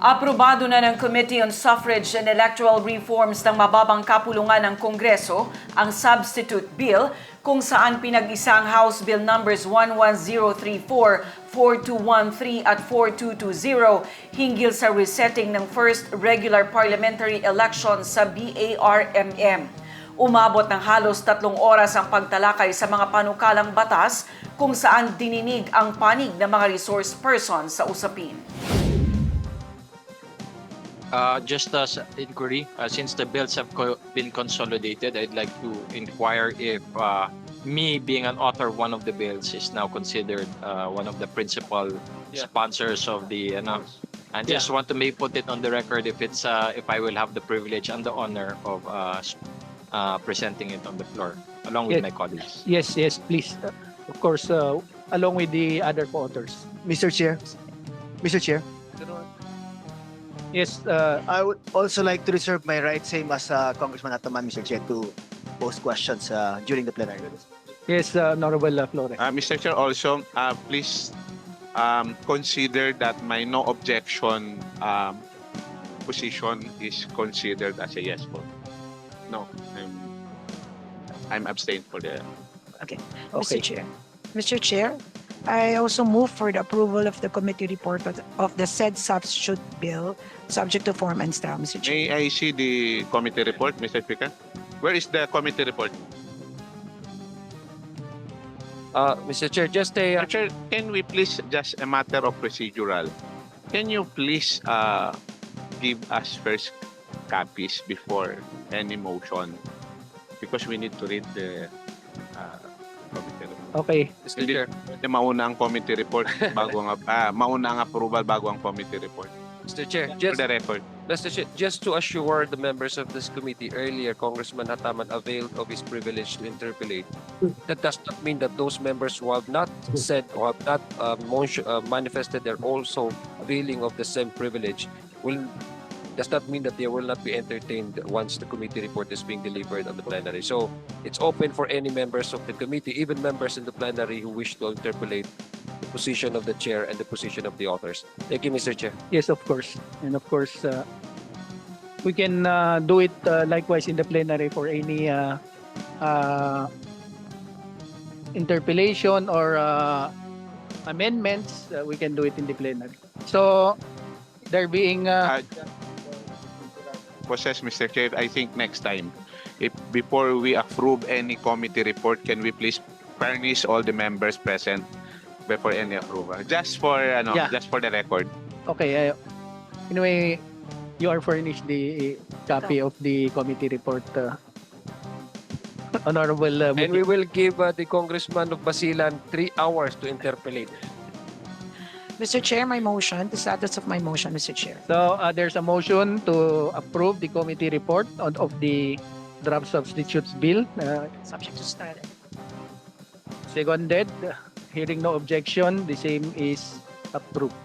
Aprobado na ng Committee on Suffrage and Electoral Reforms ng mababang kapulungan ng Kongreso ang substitute bill kung saan pinag-isa ang House Bill numbers 11034, 4213 at 4220 hinggil sa resetting ng first regular parliamentary election sa BARMM. Umabot ng halos 3 oras ang pagtalakay sa mga panukalang batas kung saan dininig ang panig ng mga resource persons sa usapin. Just as inquiry, since the bills have been consolidated, I'd like to inquire if me being an author of one of the bills is now considered one of the principal sponsors of the and just want to put it on the record if it's if I will have the privilege and the honor of presenting it on the floor along with my colleagues. Yes, please. Of course, along with the other co-authors. Mr. Chair. Yes, I would also like to reserve my right, same as Congressman Ataman, Mr. Chair, to pose questions during the plenary. yes, Honorable Flores. Mr. Chair, also, please consider that my no objection position is considered as a yes vote. No, I'm abstained for the. Okay. Mr. Chair, I also move for the approval of the committee report of the said substitute bill, subject to form and style, Mr. Chair. May I see the committee report, Mr. Speaker? Where is the committee report? Mr. Chair, just a Mr. Chair, can we please, just a matter of procedural, can you please give us first copies before any motion? Because we need to read the committee report. Okay. Mr. Chair, Hindi mauna ang committee report bago ang mauna ang approval bago ang committee report. Mr. Chair, For the record. Mr. Chair, just to assure the members of this committee, earlier Congressman Hataman availed of his privilege to interpolate. That does not mean that those members who have not said or have not manifested they're also availing of the same privilege does not mean that they will not be entertained once the committee report is being delivered on the plenary. So it's open for any members of the committee, even members in the plenary who wish to interpolate the position of the chair and the position of the authors. Thank you, Mr. Chair. Yes, of course. And of course, we can do it likewise in the plenary for any interpellation or amendments. We can do it in the plenary. So, there being... Process, Mr. Chair, I think next time, if before we approve any committee report, can we please furnish all the members present before any approval? Just for just for the record. Okay. Anyway, you are furnished the copy of the committee report, Honorable. And we will give the Congressman of Basilan 3 hours to interpolate. Mr. Chair, my motion, the status of my motion, Mr. Chair. So there's a motion to approve the committee report of the draft substitutes bill. Subject to style. Seconded. Hearing no objection, the same is approved.